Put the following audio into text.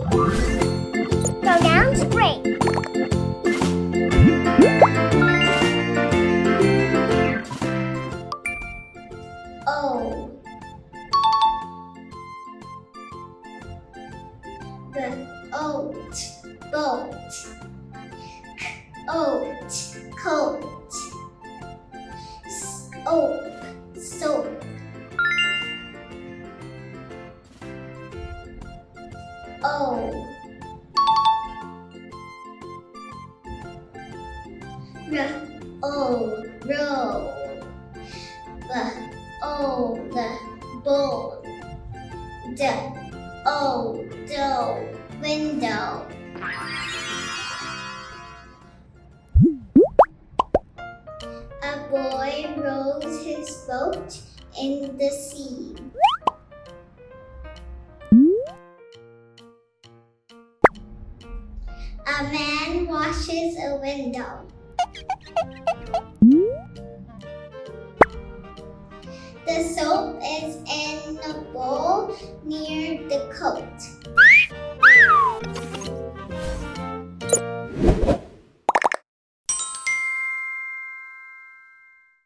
Go down straight. O. The oat, boat. Oat, coat. Soap, soap. O. O, row. The bowl. Dough, window. A boy rows his boat in the sea. A man washes a window. The soap is in a bowl near the coat.